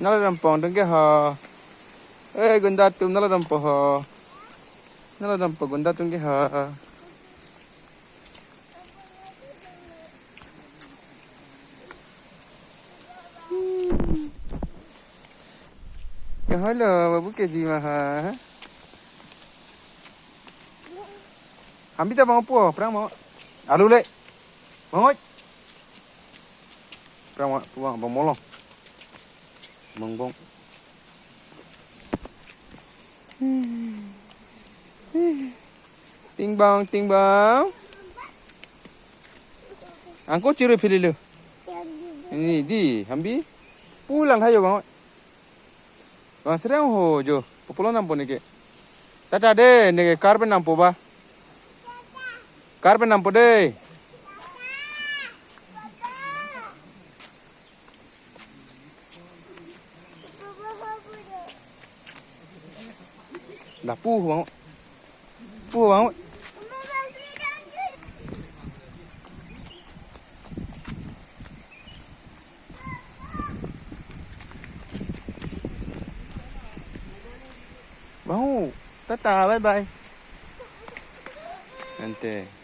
Nala dampong dengke ha. Gunda tum nala dampo ha. Nala dampo gunda dengke ha. Ya halo, babu keji mah ha. Ambil tak bang apa? Perang mau. Alu lek. Bang. Perang mau bang molong. Bong. Ting bang. Angko ciri pilih lu. Ini di, ambil. Pulang hayo bang. Bang serang ho jo. Populan nampo ni ke. Tata de, ni ke karben nampo ba. Karben nampo de. Dah bang. Bang. Bang, tata bye bye. Nanti.